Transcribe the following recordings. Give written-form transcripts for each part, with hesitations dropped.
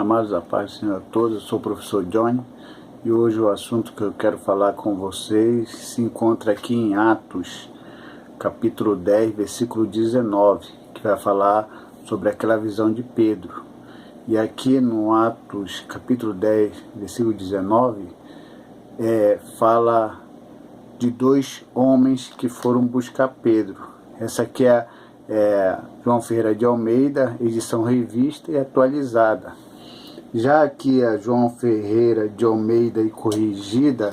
Amados, a paz do Senhor a todos. Eu sou o professor Johnny e hoje o assunto que eu quero falar com vocês se encontra aqui em Atos, capítulo 10, versículo 19, que vai falar sobre aquela visão de Pedro. E aqui no Atos, capítulo 10, versículo 19, fala de dois homens que foram buscar Pedro. Essa aqui é João Ferreira de Almeida, edição revista e atualizada. Já aqui a João Ferreira de Almeida e corrigida,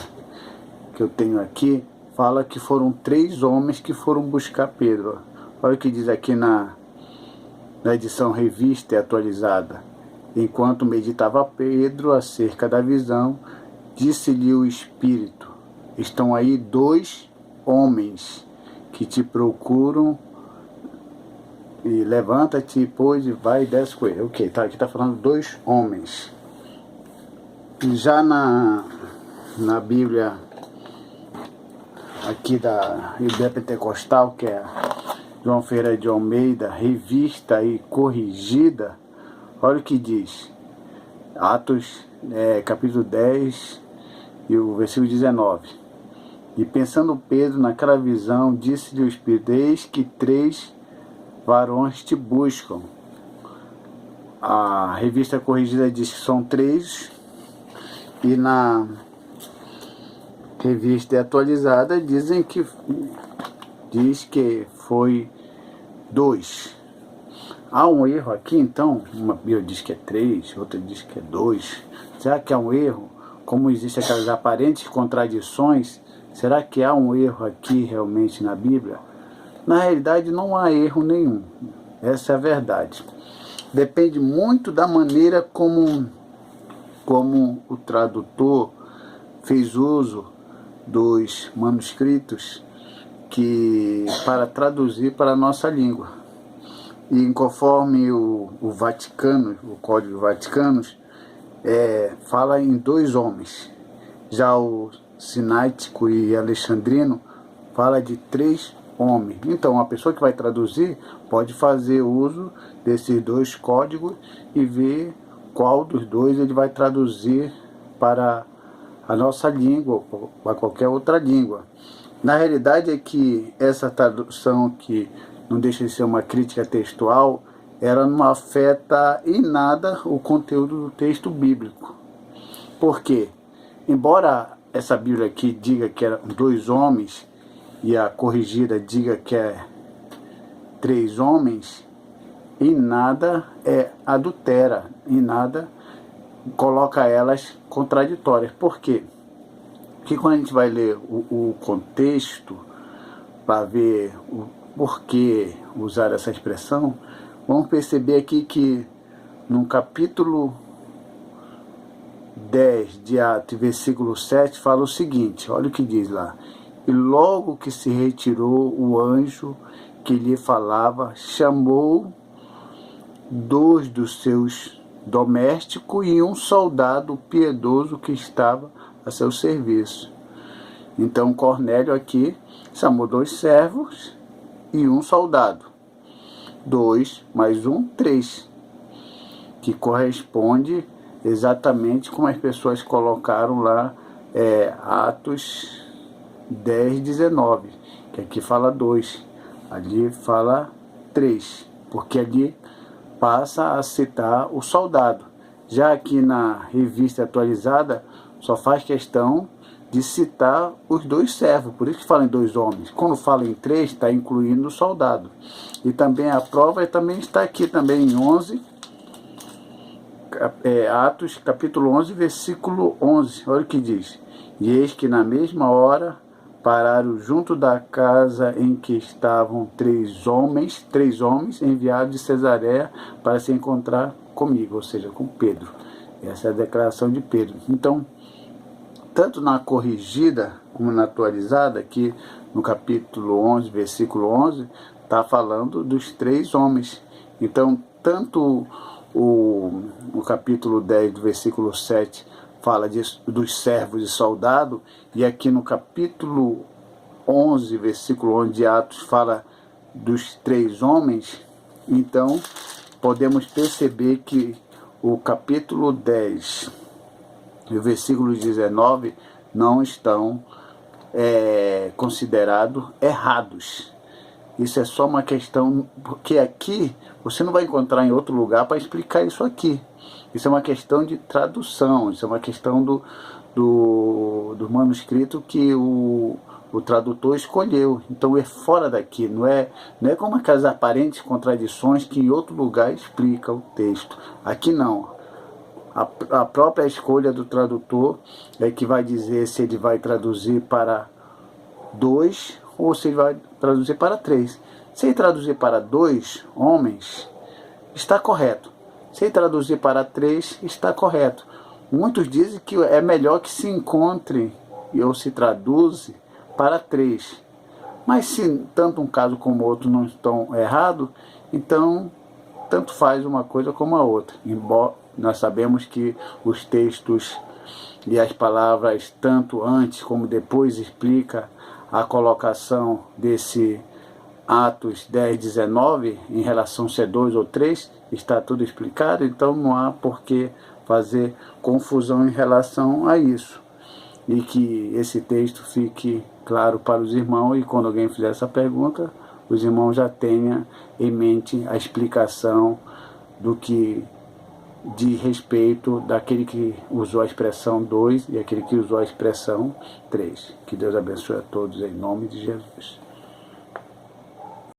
que eu tenho aqui, fala que foram 3 homens que foram buscar Pedro. Olha o que diz aqui na edição revista e atualizada. Enquanto meditava Pedro acerca da visão, disse-lhe o Espírito: estão aí 2 homens que te procuram, e levanta-te, pois, e vai e desce com ele. Ok, aqui está falando 2 homens. Já na Bíblia aqui da Bíblia Pentecostal, que é João Ferreira de Almeida, revista e corrigida, olha o que diz. Atos, capítulo 10 e o versículo 19. E pensando Pedro naquela visão, disse-lhe o Espírito: eis que 3 varões te buscam. A revista corrigida diz que são 3, e na revista atualizada diz que foi 2. Há um erro aqui, então. Uma Bíblia diz que é 3, outra diz que é 2. Será que há um erro? Como existem aquelas aparentes contradições, será que há um erro aqui realmente na Bíblia? Na realidade, não há erro nenhum. Essa é a verdade. Depende muito da maneira como o tradutor fez uso dos manuscritos para traduzir para a nossa língua. E conforme o Vaticano, o Código Vaticano, fala em 2 homens. Já o Sináitico e Alexandrino fala de 3 homem. Então, a pessoa que vai traduzir pode fazer uso desses 2 códigos e ver qual dos 2 ele vai traduzir para a nossa língua ou para qualquer outra língua. Na realidade é que essa tradução, que não deixa de ser uma crítica textual, ela não afeta em nada o conteúdo do texto bíblico. Por quê? Embora essa Bíblia aqui diga que eram 2 homens, e a corrigida diga que é 3 homens, em nada adultera, em nada coloca elas contraditórias. Por quê? Porque quando a gente vai ler o contexto para ver o porquê usar essa expressão, vamos perceber aqui que no capítulo 10 de Atos, versículo 7, fala o seguinte, olha o que diz lá: e logo que se retirou o anjo que lhe falava, chamou 2 dos seus domésticos e um soldado piedoso que estava a seu serviço. Então Cornélio aqui chamou 2 servos e um soldado. 2 mais 1, 3. Que corresponde exatamente como as pessoas colocaram lá, Atos 10, 19, que aqui fala 2, ali fala 3, porque ali passa a citar o soldado. Já aqui na revista atualizada só faz questão de citar os 2 servos, por isso que fala em 2 homens. Quando fala em 3, está incluindo o soldado. E também a prova também está aqui também em 11, Atos capítulo 11, versículo 11, olha o que diz: e eis que na mesma hora pararam junto da casa em que estavam 3 homens enviados de Cesareia para se encontrar comigo, ou seja, com Pedro. Essa é a declaração de Pedro. Então, tanto na corrigida como na atualizada, aqui no capítulo 11, versículo 11, está falando dos 3 homens. Então, tanto o capítulo 10, do versículo 7, fala dos servos e soldados, e aqui no capítulo 11, versículo 11 de Atos, fala dos 3 homens. Então podemos perceber que o capítulo 10 e o versículo 19 não estão considerados errados. Isso é só uma questão, porque aqui você não vai encontrar em outro lugar para explicar isso aqui. Isso é uma questão de tradução, isso é uma questão do manuscrito que o tradutor escolheu. Então é fora daqui, não é como aquelas aparentes contradições que em outro lugar explica o texto. Aqui não. A própria escolha do tradutor é que vai dizer se ele vai traduzir para 2 ou se ele vai traduzir para 3. Se ele traduzir para 2 homens, está correto. Se ele traduzir para 3, está correto. Muitos dizem que é melhor que se encontre ou se traduz para 3. Mas se tanto um caso como o outro não estão errados, então tanto faz uma coisa como a outra. Embora nós sabemos que os textos e as palavras, tanto antes como depois, explica a colocação desse Atos 10, 19, em relação se é 2 ou 3, está tudo explicado, então não há por que fazer confusão em relação a isso. E que esse texto fique claro para os irmãos, e quando alguém fizer essa pergunta, os irmãos já tenham em mente a explicação do que de respeito daquele que usou a expressão 2 e aquele que usou a expressão 3. Que Deus abençoe a todos em nome de Jesus.